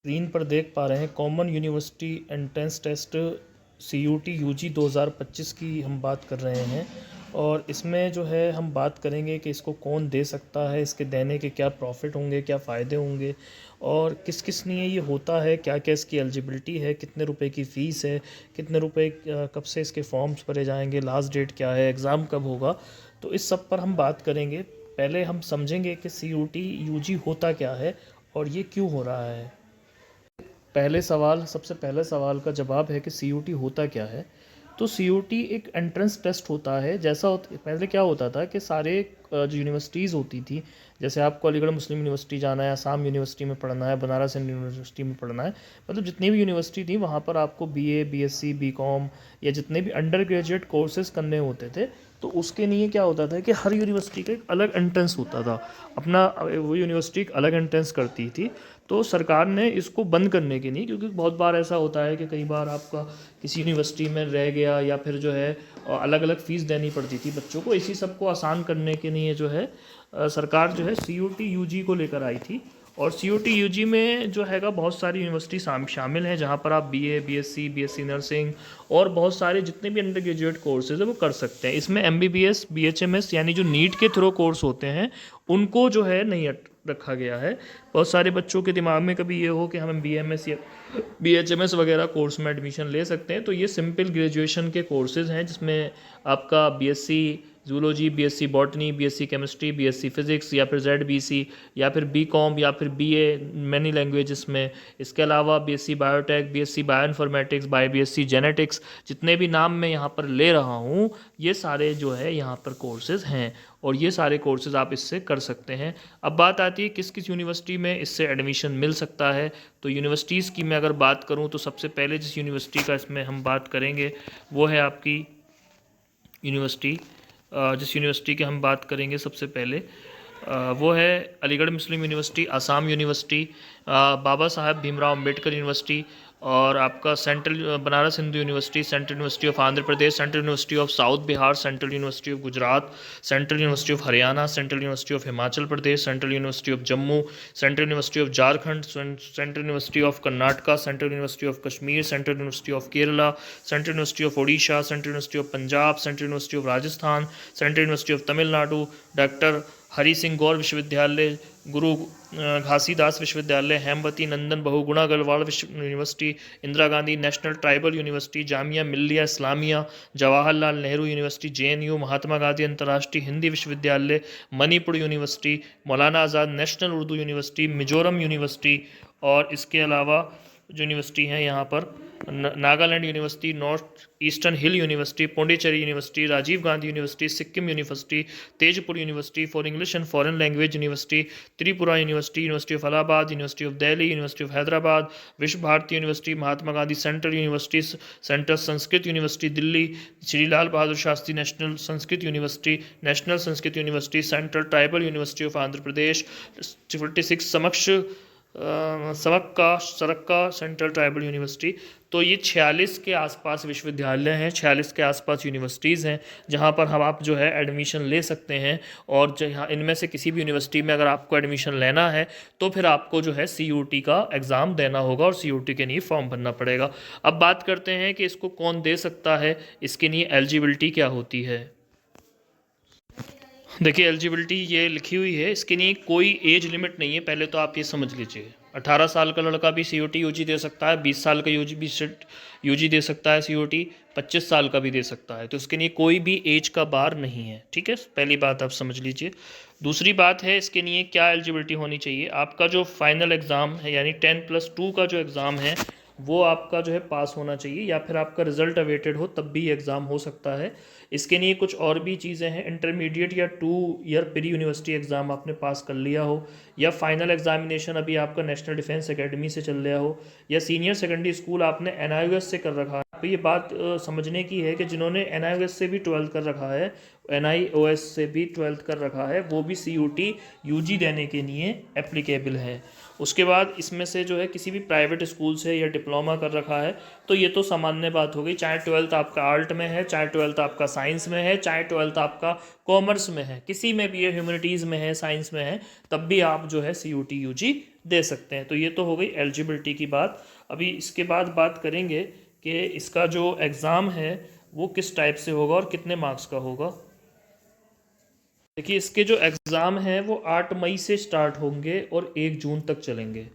Screen पर देख पा रहे हैं common university entrance test CUT UG 2025 की हम बात कर रहे हैं। और इसमें जो है हम बात करेंगे कि इसको कौन दे सकता है, इसके देने के क्या प्रॉफिट होंगे, क्या फ़ायदे होंगे और किस किस लिए ये होता है, क्या क्या इसकी एलिजिबिलिटी है, कितने रुपए की फ़ीस है, कितने रुपए कब से इसके फॉर्म्स भरे जाएंगे, लास्ट डेट क्या है, एग्ज़ाम कब होगा। तो इस सब पर हम बात करेंगे। पहले हम समझेंगे कि CUT UG होता क्या है और ये क्यों हो रहा है। सबसे पहले सवाल का जवाब है कि CUT होता क्या है। तो CUT एक एंट्रेंस टेस्ट होता है। पहले क्या होता था कि सारे जो यूनिवर्सिटीज़ होती थी, जैसे आपको अलीगढ़ मुस्लिम यूनिवर्सिटी जाना है, आसाम यूनिवर्सिटी में पढ़ना है, बनारस हिंदू यूनिवर्सिटी में पढ़ना है, मतलब जितनी भी यूनिवर्सिटी थी वहाँ पर आपको BA BSc BCom या जितने भी अंडर ग्रेजुएट कोर्सेज करने होते थे, तो उसके लिए क्या होता था कि हर यूनिवर्सिटी का एक अलग एंट्रेंस होता था। अपना वो यूनिवर्सिटी एक अलग एंट्रेंस करती थी। तो सरकार ने इसको बंद करने के लिए, क्योंकि बहुत बार ऐसा होता है कि कई बार आपका किसी यूनिवर्सिटी में रह गया या फिर जो है अलग अलग फ़ीस देनी पड़ती थी बच्चों को, इसी सब को आसान करने के लिए जो है सरकार जो है CUT UG को लेकर आई थी। और CUT UG में जो हैगा बहुत सारी यूनिवर्सिटी शामिल हैं, जहाँ पर आप BA BSc BSc नर्सिंग और बहुत सारे जितने भी अंडर ग्रेजुएट कोर्सेज है वो कर सकते हैं। इसमें MBBS BHMS यानी जो नीट के थ्रू कोर्स होते हैं उनको जो है नहीं रखा गया है। बहुत सारे बच्चों के दिमाग में कभी ये हो कि हम BMS या BHMS वगैरह कोर्स में एडमिशन ले सकते हैं, तो ये सिंपल ग्रेजुएशन के कोर्सेज़ हैं, जिसमें आपका BSc zoology, BSc botany, BSc chemistry, BSc physics या फिर ZBC या फिर BCom या फिर BA मैनी लैंग्वेजेस में। इसके अलावा BSc biotech, BSc bioinformatics, BSc genetics, जितने भी नाम मैं यहाँ पर ले रहा हूँ ये सारे जो है यहाँ पर कोर्सेज़ हैं और ये सारे कोर्सेज़ आप इससे कर सकते हैं। अब बात आती है किस किस यूनिवर्सिटी में इससे एडमिशन मिल सकता है। तो यूनिवर्सिटीज़ की मैं अगर बात करूँ तो सबसे पहले जिस यूनिवर्सिटी का इसमें हम बात करेंगे वो है आपकी यूनिवर्सिटी जिस यूनिवर्सिटी की हम बात करेंगे सबसे पहले वो है अलीगढ़ मुस्लिम यूनिवर्सिटी, आसाम यूनिवर्सिटी, बाबा साहब भीमराव अम्बेडकर यूनिवर्सिटी और आपका central Banaras Hindu university, central university of Andhra Pradesh, central university of south Bihar, central university of Gujarat, central university of Haryana, central university of Himachal Pradesh, central university of Jammu, central university of Jharkhand, central university of Karnataka, central university of Kashmir, central university of Kerala, central university of Odisha, central university of Punjab, central university of Rajasthan, central university of Tamil Nadu, doctor Hari Singh Gour विश्वविद्यालय, गुरु घासीदास विश्वविद्यालय, Hemvati Nandan Bahuguna Garhwal university, Indira Gandhi national tribal university, Jamia Millia Islamia, Jawaharlal Nehru university, JNU, Mahatma Gandhi अंतर्राष्ट्रीय हिंदी विश्वविद्यालय, Manipur university, Maulana Azad national Urdu university, Mizoram university और इसके अलावा जो university हैं यहाँ पर Nagaland university, north eastern hill university, Pondicherry university, Rajiv Gandhi university, Sikkim university, Tezpur university for English and foreign language university, Tripura university, university of Allahabad, university of Delhi, university of Hyderabad, Visva Bharati university, Mahatma Gandhi central university, central Sanskrit university Delhi, Shri Lal Bahadur Shastri national Sanskrit university, national Sanskrit university, central tribal university of Andhra Pradesh, 46 Sarakka central tribal university. तो ये 46 के आसपास विश्वविद्यालय हैं, 46 के आसपास universities हैं जहाँ पर हम आप जो है एडमिशन ले सकते हैं। और जहाँ इनमें से किसी भी यूनिवर्सिटी में अगर आपको एडमिशन लेना है तो फिर आपको जो है CUT का एग्ज़ाम देना होगा और CUT के लिए फॉर्म भरना पड़ेगा। अब बात करते हैं कि इसको कौन दे सकता है, इसके लिए एलिजिबिलिटी क्या होती है। देखिए एलिजिबिलिटी ये लिखी हुई है, इसके लिए कोई एज लिमिट नहीं है। पहले तो आप ये समझ लीजिए 18 साल का लड़का भी CUT UG दे सकता है, 20 साल का UG दे सकता है CUT, 25 साल का भी दे सकता है। तो इसके लिए कोई भी एज का बार नहीं है, ठीक है। पहली बात आप समझ लीजिए। दूसरी बात है इसके लिए क्या एलिजिबिलिटी होनी चाहिए। आपका जो फाइनल एग्ज़ाम है यानी 10+2 का जो एग्ज़ाम है वो आपका जो है पास होना चाहिए, या फिर आपका रिजल्ट अवेटेड हो तब भी एग्ज़ाम हो सकता है। इसके लिए कुछ और भी चीज़ें हैं, इंटरमीडिएट या 2 ईयर प्री यूनिवर्सिटी एग्ज़ाम आपने पास कर लिया हो, या फाइनल एग्जामिनेशन अभी आपका नेशनल डिफेंस एकेडमी से चल रहा हो, या सीनियर सेकेंडरी स्कूल आपने NIOS से कर रखा है। तो ये बात समझने की है कि जिन्होंने NIOS से भी 12th कर रखा है, NIOS से भी 12th कर रखा है, वो भी CUT UG देने के लिए एप्लीकेबल है। उसके बाद इसमें से जो है किसी भी प्राइवेट स्कूल से या डिप्लोमा कर रखा है तो ये तो सामान्य बात हो गई, चाहे ट्वेल्थ आपका आर्ट में है, चाहे ट्वेल्थ आपका साइंस में है, चाहे ट्वेल्थ आपका कॉमर्स में है, किसी में भी है, ह्यूमैनिटीज़ में है, साइंस में है, तब भी आप जो है CUT UG दे सकते हैं। तो ये तो हो गई एलिजिबिलिटी की बात। अभी इसके बाद बात करेंगे कि इसका जो एग्ज़ाम है वो किस टाइप से होगा और कितने मार्क्स का होगा। देखिए इसके जो एग्ज़ाम हैं वो 8 मई से स्टार्ट होंगे और 1 जून तक चलेंगे।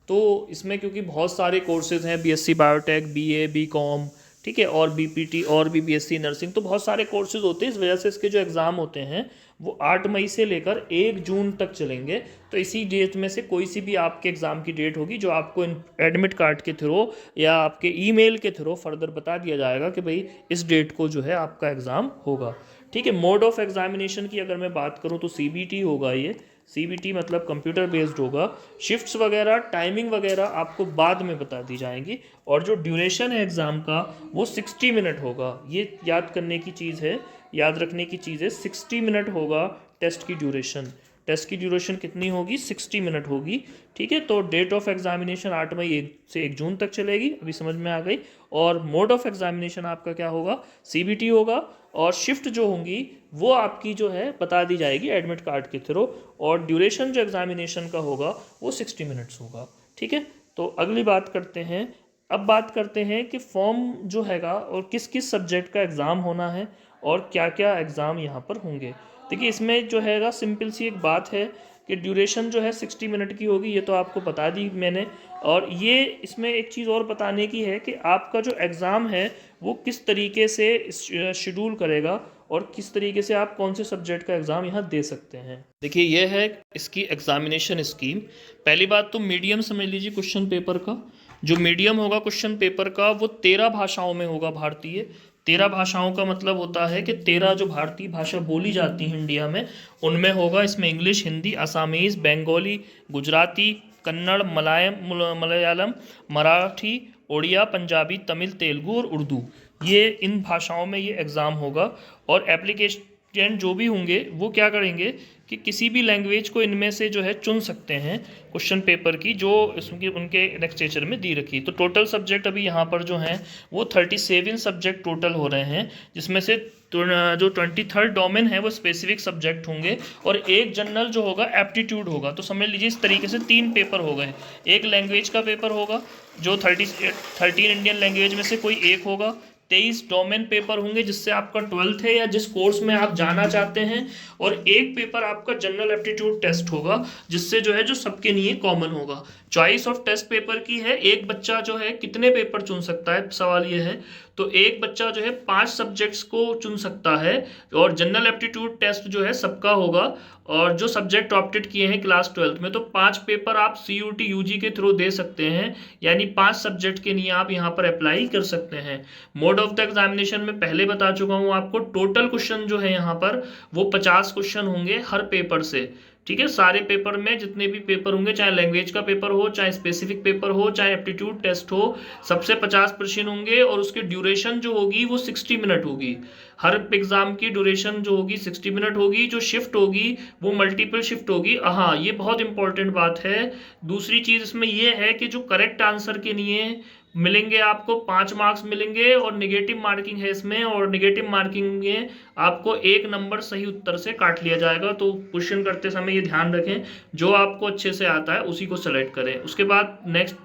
तो इसमें क्योंकि बहुत सारे कोर्सेज़ हैं, BSc बायोटेक, BA BCom, ठीक है, और BPT और भी BSc नर्सिंग, तो बहुत सारे कोर्सेज़ होते हैं। इस वजह से इसके जो एग्ज़ाम होते हैं वो 8 मई से लेकर 1 जून तक चलेंगे। तो इसी डेट में से कोई सी भी आपके एग्ज़ाम की डेट होगी जो आपको एडमिट कार्ड के थ्रू या आपके ईमेल के थ्रू फर्दर बता दिया जाएगा कि भाई इस डेट को जो है आपका एग्ज़ाम होगा। ठीक है, मोड ऑफ एग्जामिनेशन की अगर मैं बात करूं तो CBT होगा। ये CBT मतलब कंप्यूटर बेस्ड होगा। शिफ्ट्स वगैरह, टाइमिंग वगैरह आपको बाद में बता दी जाएंगी। और जो ड्यूरेशन है एग्ज़ाम का वो 60 मिनट होगा। ये याद करने की चीज़ है, याद रखने की चीज़ है, 60 मिनट होगा टेस्ट की ड्यूरेशन। टेस्ट की ड्यूरेशन कितनी होगी? 60 मिनट होगी। ठीक है, तो डेट ऑफ एग्जामिनेशन 8 मई से 1 जून तक चलेगी, अभी समझ में आ गई। और मोड ऑफ एग्जामिनेशन आपका क्या होगा? CBT होगा। और शिफ्ट जो होंगी वो आपकी जो है बता दी जाएगी एडमिट कार्ड के थ्रू। और ड्यूरेशन जो एग्जामिनेशन का होगा वो 60 मिनट्स होगा। ठीक है, तो अगली बात करते हैं। अब बात करते हैं कि फॉर्म जो हैगा और किस किस सब्जेक्ट का एग्ज़ाम होना है और क्या क्या एग्ज़ाम यहाँ पर होंगे। देखिए इसमें जो हैगा सिंपल सी एक बात है कि ड्यूरेशन जो है 60 मिनट की होगी, ये तो आपको बता दी मैंने। और ये इसमें एक चीज़ और बताने की है कि आपका जो एग्ज़ाम है वो किस तरीके से शेड्यूल करेगा और किस तरीके से आप कौन से सब्जेक्ट का एग्ज़ाम यहाँ दे सकते हैं। देखिए ये है इसकी एग्ज़ामिनेशन स्कीम। पहली बात तो मीडियम समझ लीजिए क्वेश्चन पेपर का। जो मीडियम होगा क्वेश्चन पेपर का वो 13 भाषाओं में होगा, भारतीय। 13 भाषाओं का मतलब होता है कि 13 जो भारतीय भाषा बोली जाती हैं इंडिया में उनमें होगा। इसमें इंग्लिश, हिंदी, असमीज़, बंगाली, गुजराती, कन्नड़, मलयालम, मराठी, उड़िया, पंजाबी, तमिल, तेलुगु और उर्दू, ये इन भाषाओं में ये एग्ज़ाम होगा। और एप्लीकेशन जो भी होंगे वो क्या करेंगे कि किसी भी लैंग्वेज को इनमें से जो है चुन सकते हैं क्वेश्चन पेपर की, जो इसमें उनके लेक्चर में दी रखी। तो टोटल सब्जेक्ट अभी यहाँ पर जो हैं वो 37 सब्जेक्ट टोटल हो रहे हैं, जिसमें से जो 23rd डोमेन है वो स्पेसिफिक सब्जेक्ट होंगे और एक जनरल जो होगा एप्टीट्यूड होगा। तो समझ लीजिए इस तरीके से 3 पेपर हो गए। एक लैंग्वेज का पेपर होगा जो 13 इंडियन लैंग्वेज में से कोई एक होगा। 23 डोमेन पेपर होंगे जिससे आपका 12th है या जिस कोर्स में आप जाना चाहते हैं। और एक पेपर आपका जनरल एप्टीट्यूड टेस्ट होगा जिससे जो है जो सबके लिए कॉमन होगा। चॉइस ऑफ टेस्ट पेपर की है, एक बच्चा जो है कितने पेपर चुन सकता है, सवाल ये है। तो एक बच्चा जो है 5 सब्जेक्ट्स को चुन सकता है। और जनरल एप्टीट्यूड टेस्ट जो है सबका होगा। और जो सब्जेक्ट ऑप्टेड किए हैं क्लास 12th में, तो 5 पेपर आप CUT UG के थ्रू दे सकते हैं, यानी 5 सब्जेक्ट के लिए आप यहाँ पर अप्लाई कर सकते हैं। मोड ऑफ द एग्जामिनेशन में पहले बता चुका हूँ आपको। टोटल क्वेश्चन जो है यहाँ पर वो 50 क्वेश्चन होंगे हर पेपर से। ठीक है, सारे पेपर में जितने भी पेपर होंगे, चाहे लैंग्वेज का पेपर हो, चाहे स्पेसिफिक पेपर हो, चाहे एप्टीट्यूड टेस्ट हो, सबसे 50 प्रश्न होंगे। और उसकी ड्यूरेशन जो होगी वो 60 मिनट होगी। हर एग्जाम की ड्यूरेशन जो होगी 60 मिनट होगी। जो शिफ्ट होगी वो मल्टीपल शिफ्ट होगी। हाँ, ये बहुत इंपॉर्टेंट बात है। दूसरी चीज़ इसमें ये है कि जो करेक्ट आंसर के लिए मिलेंगे आपको 5 मार्क्स मिलेंगे और निगेटिव मार्किंग है इसमें। और निगेटिव मार्किंग में आपको 1 नंबर सही उत्तर से काट लिया जाएगा। तो क्वेश्चन करते समय ये ध्यान रखें, जो आपको अच्छे से आता है उसी को सेलेक्ट करें। उसके बाद नेक्स्ट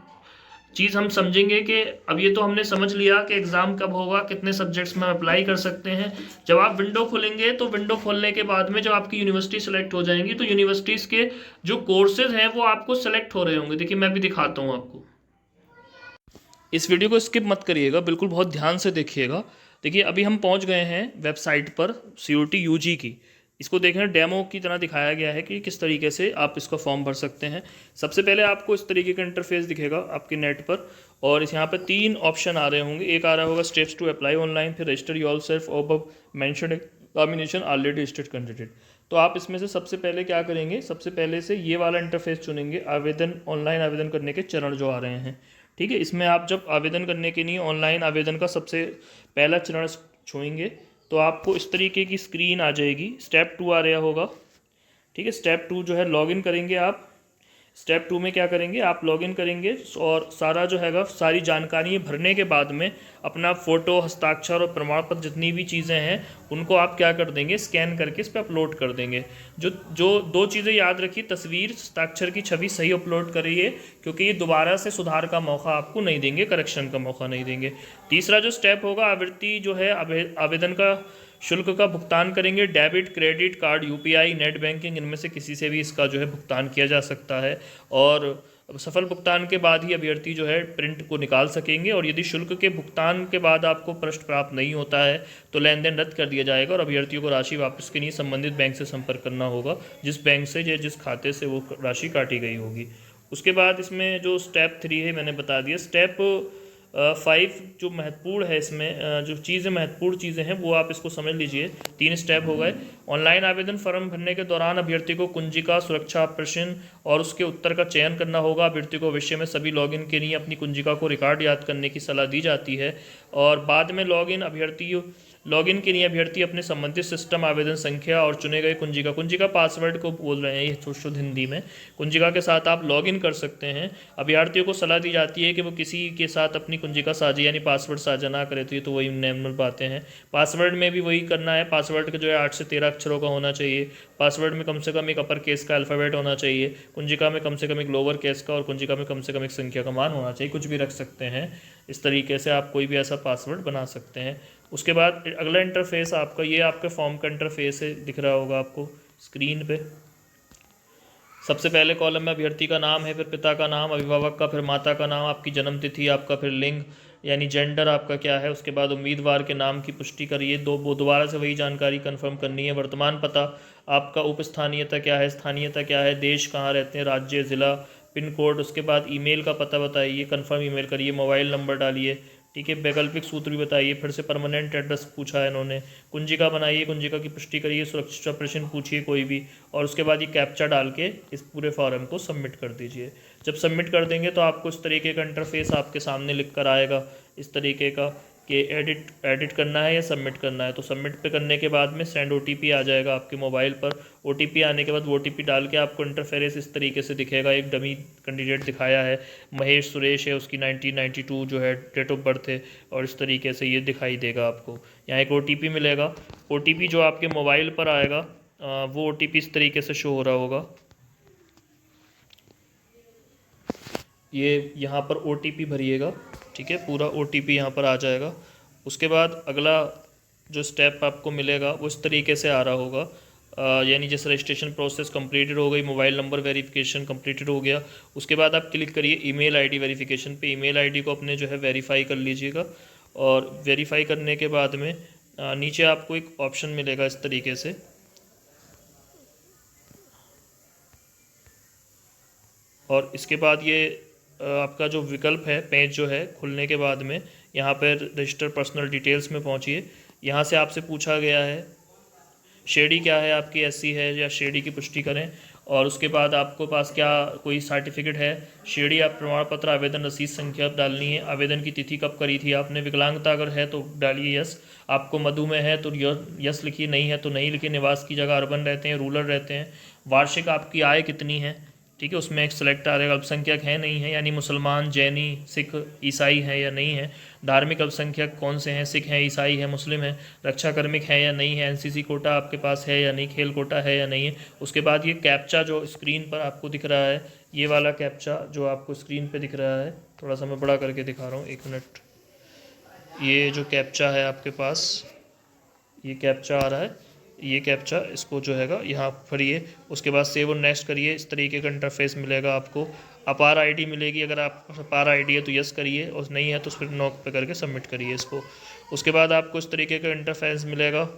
चीज़ हम समझेंगे कि अब ये तो हमने समझ लिया कि एग्ज़ाम कब होगा, कितने सब्जेक्ट्स में अप्लाई कर सकते हैं। जब आप विंडो खोलेंगे तो विंडो खोलने के बाद में जब आपकी यूनिवर्सिटी सेलेक्ट हो जाएंगी तो यूनिवर्सिटीज़ के जो कोर्सेज हैं वो आपको सेलेक्ट हो रहे होंगे। देखिए मैं भी दिखाता हूँ आपको। इस वीडियो को स्किप मत करिएगा, बिल्कुल बहुत ध्यान से देखिएगा। देखिए अभी हम पहुंच गए हैं वेबसाइट पर CUT UG की। इसको देखना डेमो की तरह दिखाया गया है कि किस तरीके से आप इसका फॉर्म भर सकते हैं। सबसे पहले आपको इस तरीके का इंटरफेस दिखेगा आपके नेट पर। और इस यहाँ पर 3 ऑप्शन आ रहे होंगे। एक आ रहा होगा स्टेप्स टू अप्लाई ऑनलाइन, फिर register your self above mentioned examination already registered candidate. तो आप इसमें से सबसे पहले क्या करेंगे, सबसे पहले से ये वाला इंटरफेस चुनेंगे, आवेदन, ऑनलाइन आवेदन करने के चरण जो आ रहे हैं। ठीक है, इसमें आप जब आवेदन करने के लिए ऑनलाइन आवेदन का सबसे पहला चरण छुएंगे तो आपको इस तरीके की स्क्रीन आ जाएगी। स्टेप 2 आ रहा होगा। ठीक है, स्टेप 2 जो है लॉगिन करेंगे आप। स्टेप 2 में क्या करेंगे, आप लॉगिन करेंगे और सारा जो हैगा सारी जानकारी भरने के बाद में अपना फ़ोटो, हस्ताक्षर और प्रमाण पत्र जितनी भी चीज़ें हैं उनको आप क्या कर देंगे, स्कैन करके इस पर अपलोड कर देंगे। जो जो दो चीज़ें याद रखिए, तस्वीर, हस्ताक्षर की छवि सही अपलोड करिए, क्योंकि ये दोबारा से सुधार का मौका आपको नहीं देंगे, करेक्शन का मौका नहीं देंगे। तीसरा जो स्टेप होगा, आवृत्ति जो है आवेदन का शुल्क का भुगतान करेंगे। Debit, credit card, UPI, net banking, इनमें से किसी से भी इसका जो है भुगतान किया जा सकता है। और सफल भुगतान के बाद ही अभ्यर्थी जो है प्रिंट को निकाल सकेंगे। और यदि शुल्क के भुगतान के बाद आपको पृष्ठ प्राप्त नहीं होता है तो लेन देन रद्द कर दिया जाएगा और अभ्यर्थियों को राशि वापस के लिए संबंधित बैंक से संपर्क करना होगा, जिस बैंक से या जिस खाते से वो राशि काटी गई होगी। उसके बाद इसमें जो स्टेप 3 है मैंने बता दिया। स्टेप 5 जो महत्वपूर्ण है, इसमें जो चीज़ें महत्वपूर्ण चीज़ें हैं वो आप इसको समझ लीजिए। 3 स्टेप हो गए। ऑनलाइन आवेदन फॉर्म भरने के दौरान अभ्यर्थी को कुंजिका, सुरक्षा प्रश्न और उसके उत्तर का चयन करना होगा। अभ्यर्थी को भविष्य में सभी लॉगिन के लिए अपनी कुंजिका को रिकॉर्ड याद करने की सलाह दी जाती है। और बाद में लॉगिन के लिए अभ्यर्थी अपने संबंधित सिस्टम, आवेदन संख्या और चुने गए कुंजिका पासवर्ड को बोल रहे हैं ये शुद्ध हिंदी में, कुंजिका के साथ आप लॉगिन कर सकते हैं। अभ्यर्थियों को सलाह दी जाती है कि वो किसी के साथ अपनी कुंजिका साझा यानी पासवर्ड साझा ना करे, तो वही नॉर्मल बातें हैं। पासवर्ड में भी वही करना है। पासवर्ड का जो है 8 से 13 अक्षरों का होना चाहिए। पासवर्ड में कम से कम एक अपर केस का अल्फ़ाबेट होना चाहिए। कुंजिका में कम से कम एक लोअर केस का और कुंजिका में कम से कम एक संख्या का मान होना चाहिए। कुछ भी रख सकते हैं। इस तरीके से आप कोई भी ऐसा पासवर्ड बना सकते हैं। उसके बाद अगला इंटरफेस आपका, ये आपके फॉर्म का इंटरफेस है, दिख रहा होगा आपको स्क्रीन पे। सबसे पहले कॉलम में अभ्यर्थी का नाम है, फिर पिता का नाम, अभिभावक का, फिर माता का नाम, आपकी जन्म तिथि आपका, फिर लिंग यानी जेंडर आपका क्या है। उसके बाद उम्मीदवार के नाम की पुष्टि करिए, दोबारा से वही जानकारी कंफर्म करनी है। वर्तमान पता आपका, उप स्थानीयता क्या है, स्थानीयता क्या है, देश कहाँ रहते हैं, राज्य, ज़िला, पिन कोड। उसके बाद ईमेल का पता बताइए, कंफर्म ईमेल करिए, मोबाइल नंबर डालिए, ठीक है। वैकल्पिक सूत्र भी बताइए। फिर से परमानेंट एड्रेस पूछा है इन्होंने। कुंजिका बनाइए, कुंजिका की पुष्टि करिए, सुरक्षा प्रश्न पूछिए कोई भी, और उसके बाद ये कैप्चा डाल के इस पूरे फॉर्म को सबमिट कर दीजिए। जब सबमिट कर देंगे तो आपको इस तरीके का इंटरफेस आपके सामने लिख कर आएगा, इस तरीके का कि एडिट करना है या सबमिट करना है। तो सबमिट पे करने के बाद में सेंड OTP आ जाएगा आपके मोबाइल पर। OTP आने के बाद OTP डाल के आपको इंटरफेस इस तरीके से दिखेगा। एक डमी कैंडिडेट दिखाया है, महेश सुरेश है, उसकी 1992 जो है डेट ऑफ बर्थ है, और इस तरीके से ये दिखाई देगा आपको। यहाँ एक OTP मिलेगा। OTP जो आपके मोबाइल पर आएगा वो OTP इस तरीके से शो हो रहा होगा। ये यहाँ पर OTP भरिएगा, ठीक है। पूरा OTP यहाँ पर आ जाएगा। उसके बाद अगला जो स्टेप आपको मिलेगा वो इस तरीके से आ रहा होगा, यानी जैसे रजिस्ट्रेशन प्रोसेस कंप्लीटेड हो गई, मोबाइल नंबर वेरिफिकेशन कंप्लीटेड हो गया। उसके बाद आप क्लिक करिए ईमेल आईडी वेरिफिकेशन पे। ईमेल आईडी को अपने जो है वेरीफाई कर लीजिएगा, और वेरीफाई करने के बाद में नीचे आपको एक ऑप्शन मिलेगा इस तरीके से, और इसके बाद ये आपका जो विकल्प है, पेज जो है खुलने के बाद में यहाँ पर रजिस्टर पर्सनल डिटेल्स में पहुँचिए। यहाँ से आपसे पूछा गया है श्रेणी क्या है आपकी, SC है या श्रेणी की पुष्टि करें। और उसके बाद आपको पास क्या कोई सर्टिफिकेट है, श्रेणी, आप प्रमाण पत्र, आवेदन रसीद संख्या डालनी है, आवेदन की तिथि कब करी थी आपने, विकलांगता अगर है तो डालिए यस, आपको मधुमेह है तो यस लिखिए, नहीं है तो नहीं लिखिए, निवास की जगह अर्बन रहते हैं, रूरल रहते हैं, वार्षिक आपकी आय कितनी है, ठीक है, उसमें एक सेलेक्ट आ जाएगा। अल्पसंख्यक है नहीं है, यानी मुसलमान, जैनी, सिख, ईसाई है या नहीं है। धार्मिक अल्पसंख्यक कौन से हैं, सिख हैं, ईसाई है, मुस्लिम है। रक्षा कार्मिक है या नहीं है। NCC कोटा आपके पास है या नहीं, खेल कोटा है या नहीं है। उसके बाद ये कैप्चा जो स्क्रीन पर आपको दिख रहा है, ये वाला कैप्चा जो आपको स्क्रीन पर दिख रहा है, थोड़ा सा मैं बड़ा करके दिखा रहा हूँ, 1 मिनट। ये जो कैप्चा है आपके पास, ये कैप्चा आ रहा है, ये कैप्चा इसको जो हैगा यहाँ भरिए। उसके बाद सेव और नेक्स्ट करिए। इस तरीके का इंटरफेस मिलेगा आपको। अपार आईडी मिलेगी, अगर आप अपार आईडी है तो यस करिए, और नहीं है तो फिर नो पे करके सबमिट करिए इसको। उसके बाद आपको इस तरीके का इंटरफेस मिलेगा।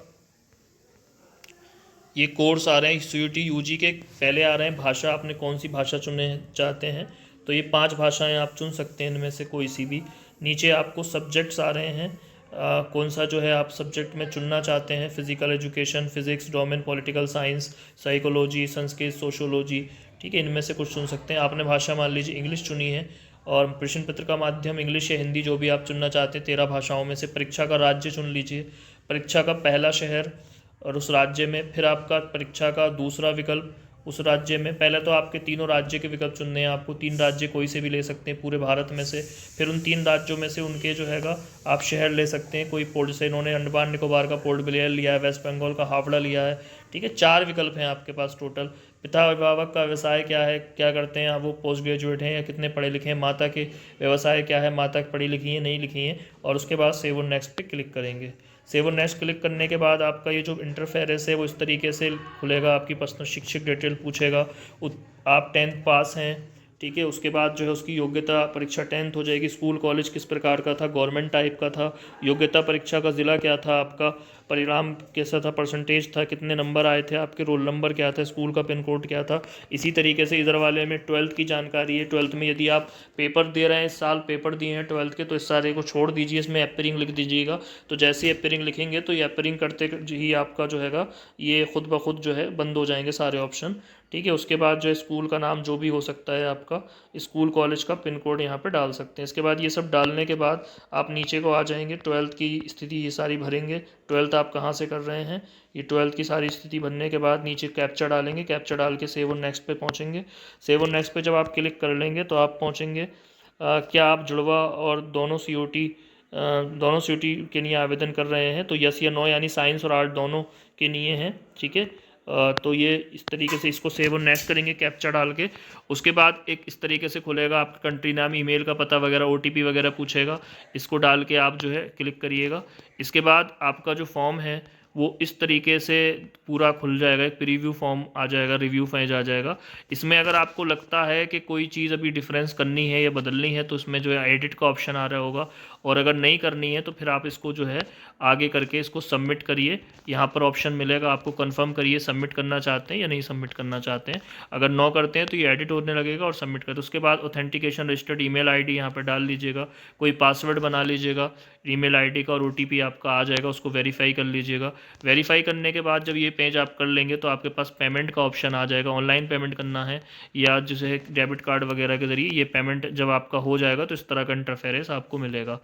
ये कोर्स आ रहे हैं CUT UG के, पहले आ रहे हैं भाषा, आपने कौन सी भाषा चुनने चाहते हैं, तो ये 5 भाषाएं आप चुन सकते हैं इनमें से कोई सी भी। नीचे आपको सब्जेक्ट्स आ रहे हैं, कौन सा जो है आप सब्जेक्ट में चुनना चाहते हैं, physical education, physics, domain, political science, psychology, Sanskrit, sociology, ठीक है, इनमें से कुछ चुन सकते हैं। आपने भाषा मान लीजिए इंग्लिश चुनी है, और प्रश्न पत्र का माध्यम इंग्लिश या हिंदी जो भी आप चुनना चाहते हैं 13 भाषाओं में से। परीक्षा का राज्य चुन लीजिए, परीक्षा का पहला शहर और उस राज्य में, फिर आपका परीक्षा का दूसरा विकल्प, उस राज्य में। पहले तो आपके तीनों राज्य के विकल्प चुनने हैं आपको, 3 राज्य कोई से भी ले सकते हैं पूरे भारत में से। फिर उन 3 राज्यों में से उनके जो हैगा आप शहर ले सकते हैं। कोई पोर्ट, जैसे इन्होंने अंडमान निकोबार का पोर्ट ब्लेयर लिया है, वेस्ट बंगाल का हावड़ा लिया है, ठीक है। 4 विकल्प हैं आपके पास टोटल। पिता अभिभावक का व्यवसाय क्या है, क्या करते हैं, वो पोस्ट ग्रेजुएट हैं या कितने पढ़े लिखे हैं। माता के व्यवसाय क्या है, माता पढ़ी लिखी हैं नहीं लिखी हैं। और उसके बाद सेव और नेक्स्ट पे क्लिक करेंगे। सेव और नेक्स्ट क्लिक करने के बाद आपका ये जो इंटरफेरेंस है वो इस तरीके से खुलेगा। आपकी पर्सनल शिक्षक डिटेल पूछेगा, आप 10th पास हैं, ठीक है। उसके बाद जो है उसकी योग्यता परीक्षा 10th हो जाएगी। स्कूल कॉलेज किस प्रकार का था, गवर्नमेंट टाइप का था। योग्यता परीक्षा का ज़िला क्या था आपका, परिणाम कैसा था, परसेंटेज था, कितने नंबर आए थे आपके, रोल नंबर क्या था, स्कूल का पिन कोड क्या था। इसी तरीके से इधर वाले में 12th की जानकारी है। 12th में यदि आप पेपर दे रहे हैं, इस साल पेपर दिए हैं 12th के, तो इस सारे को छोड़ दीजिए, इसमें एपरिंग लिख दीजिएगा। तो जैसे ही एपरिंग लिखेंगे तो ये एपरिंग करते ही आपका जो हैगा ये खुद ब खुद जो है बंद हो जाएंगे सारे ऑप्शन, ठीक है। उसके बाद जो है स्कूल का नाम जो भी हो सकता है आपका, स्कूल कॉलेज का पिन कोड यहाँ पे डाल सकते हैं। इसके बाद ये सब डालने के बाद आप नीचे को आ जाएंगे, 12th की स्थिति ये सारी भरेंगे। 12th आप कहाँ से कर रहे हैं, ये 12th की सारी स्थिति भरने के बाद नीचे कैप्चा डालेंगे। कैप्चा डाल के सेव और नेक्स्ट पे पहुँचेंगे। सेव और नेक्स्ट पे जब आप क्लिक कर लेंगे तो आप पहुँचेंगे क्या आप जुड़वा और दोनों सीटी के लिए आवेदन कर रहे हैं, तो यस या नो, यानी साइंस और आर्ट दोनों के लिए हैं, ठीक है। तो ये इस तरीके से इसको सेव और नेक्स्ट करेंगे कैप्चा डाल के। उसके बाद एक इस तरीके से खुलेगा, आपका कंट्री नाम, ईमेल का पता वगैरह, ओटीपी वगैरह पूछेगा। इसको डाल के आप जो है क्लिक करिएगा। इसके बाद आपका जो फॉर्म है वो इस तरीके से पूरा खुल जाएगा, एक प्रीव्यू फॉर्म आ जाएगा, रिव्यू पेज आ जाएगा। इसमें अगर आपको लगता है कि कोई चीज़ अभी डिफरेंस करनी है या बदलनी है तो इसमें जो है एडिट का ऑप्शन आ रहा होगा, और अगर नहीं करनी है तो फिर आप इसको जो है आगे करके इसको सबमिट करिए। यहाँ पर ऑप्शन मिलेगा आपको, कंफर्म करिए सबमिट करना चाहते हैं या नहीं सबमिट करना चाहते हैं। अगर नो करते हैं तो ये एडिट होने लगेगा और सबमिट कर। उसके बाद ऑथेंटिकेशन रजिस्टर्ड ईमेल आईडी यहाँ पर डाल लीजिएगा, कोई पासवर्ड बना लीजिएगा ईमेल आईडी का, और ओटीपी आपका आ जाएगा, उसको वेरीफाई कर लीजिएगा। वेरीफाई करने के बाद जब ये पेज आप कर लेंगे तो आपके पास पेमेंट का ऑप्शन आ जाएगा। ऑनलाइन पेमेंट करना है या जैसे डेबिट कार्ड वगैरह के ज़रिए, ये पेमेंट जब आपका हो जाएगा तो इस तरह का इंटरफेरेंस आपको मिलेगा,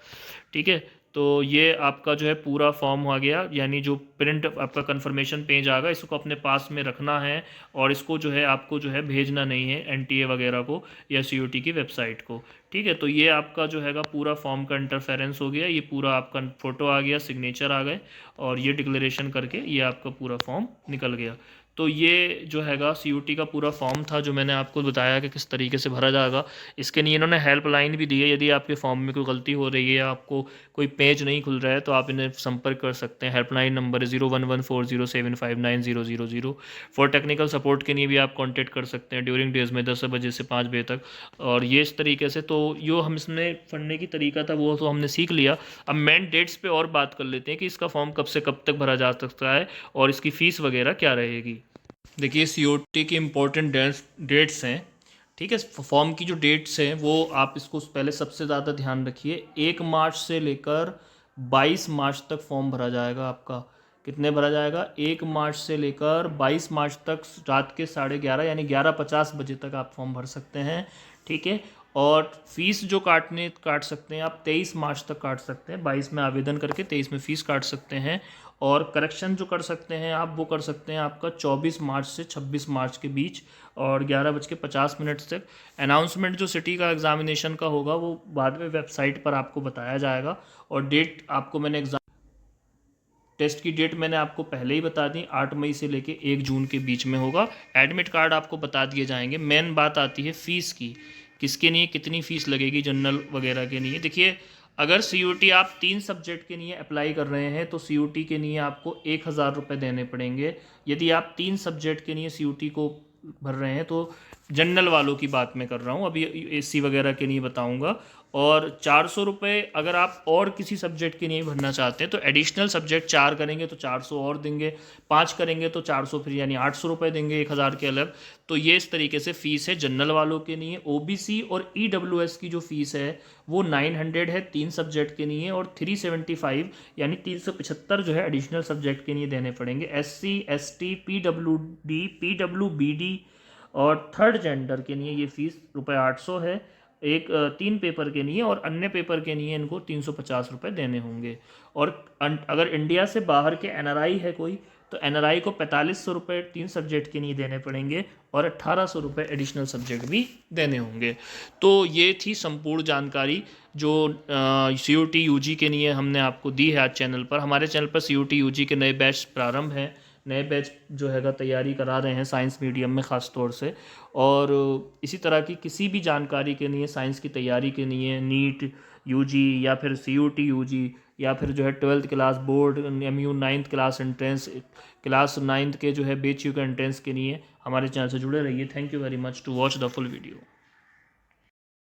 ठीक है। तो ये आपका जो है पूरा फॉर्म आ गया, यानी जो प्रिंट आपका कंफर्मेशन पेज आ गया, इसको अपने पास में रखना है और इसको जो है आपको जो है भेजना नहीं है एनटीए वगैरह को या सीयूटी की वेबसाइट को, ठीक है। तो ये आपका जो हैगा पूरा फॉर्म का इंटरफेरेंस हो गया। ये पूरा आपका फ़ोटो आ गया, सिग्नेचर आ गए, और ये डिक्लेरेशन करके ये आपका पूरा फॉर्म निकल गया। तो ये जो हैगा सीयूटी का पूरा फॉर्म था जो मैंने आपको बताया कि किस तरीके से भरा जाएगा। इसके लिए इन्होंने हेल्पलाइन भी दी है, यदि आपके फॉर्म में कोई गलती हो रही है या आपको कोई पेज नहीं खुल रहा है तो आप इन्हें संपर्क कर सकते हैं। हेल्पलाइन नंबर है 0114075900। फॉर टेक्निकल सपोर्ट के लिए भी आप कॉन्टेक्ट कर सकते हैं ड्यूरिंग डेज में 10 बजे से 5 बजे तक। और ये इस तरीके से तो जो हम इसमें पढ़ने की तरीका था वो तो हमने सीख लिया। अब मेन डेट्स पे और बात कर लेते हैं कि इसका फॉर्म कब से कब तक भरा जा सकता है और इसकी फ़ीस वगैरह क्या रहेगी। देखिए सीओटी की इम्पोर्टेंट डेट्स हैं, ठीक है। फॉर्म की जो डेट्स हैं वो आप इसको पहले सबसे ज़्यादा ध्यान रखिए। 1 मार्च से लेकर 22 मार्च तक फॉर्म भरा जाएगा आपका। कितने भरा जाएगा, 1 मार्च से लेकर 22 मार्च तक रात के 11:30 यानी 11:50 बजे तक आप फॉर्म भर सकते हैं, ठीक है। और फीस जो काट सकते हैं आप 23 मार्च तक काट सकते हैं। 22 में आवेदन करके 23 में फ़ीस काट सकते हैं। और करेक्शन जो कर सकते हैं आप वो कर सकते हैं आपका 24 मार्च से 26 मार्च के बीच और 11:50 तक। अनाउंसमेंट जो सिटी का एग्जामिनेशन का होगा वो बाद में वेबसाइट पर आपको बताया जाएगा। और डेट आपको मैंने टेस्ट की डेट मैंने आपको पहले ही बता दी, 8 मई से लेके 1 जून के बीच में होगा। एडमिट कार्ड आपको बता दिए जाएंगे। मेन बात आती है फ़ीस की, किसके लिए कितनी फ़ीस लगेगी जनरल वगैरह के लिए। देखिए अगर सीयूटी आप 3 सब्जेक्ट के लिए अप्लाई कर रहे हैं तो सीयूटी के लिए आपको 1,000 रुपये देने पड़ेंगे। यदि आप 3 सब्जेक्ट के लिए सीयूटी को भर रहे हैं तो जनरल वालों की बात मैं कर रहा हूँ, अभी एसी वगैरह के लिए बताऊँगा। और 400 रुपये अगर आप और किसी सब्जेक्ट के लिए भरना चाहते हैं तो एडिशनल सब्जेक्ट 4 करेंगे तो 400 और देंगे, 5 करेंगे तो 400 फिर यानी 800 रुपये देंगे 1,000 के अलग। तो ये इस तरीके से फ़ीस है जनरल वालों के लिए। ओबीसी और ईडब्ल्यूएस की जो फ़ीस है वो 900 है 3 सब्जेक्ट के लिए, और 375 यानी 375 जो है एडिशनल सब्जेक्ट के लिए देने पड़ेंगे। एससी एसटी पीडब्ल्यूडी पीडब्ल्यूबीडी और थर्ड जेंडर के लिए ये फ़ीस ₹800 है 3 पेपर के लिए, और अन्य पेपर के लिए इनको 350 रुपये देने होंगे। और अगर इंडिया से बाहर के एनआरआई है कोई तो NRI को 4500 रुपये 3 सब्जेक्ट के लिए देने पड़ेंगे और 1800 रुपये एडिशनल सब्जेक्ट भी देने होंगे। तो ये थी संपूर्ण जानकारी जो CUT UG के लिए हमने आपको दी है आज चैनल पर। हमारे चैनल पर CUT UG के नए बैच प्रारंभ हैं, नए बैच जो हैगा तैयारी करा रहे हैं साइंस मीडियम में ख़ास तौर से। और इसी तरह की किसी भी जानकारी के लिए, साइंस की तैयारी के लिए, नीट UG या फिर CUT UG या फिर जो है 12th class board, MU 9th class entrance, class 9th के जो है BHU के एंट्रेंस के लिए हमारे चैनल से जुड़े रहिए। Thank you very much to watch the full video.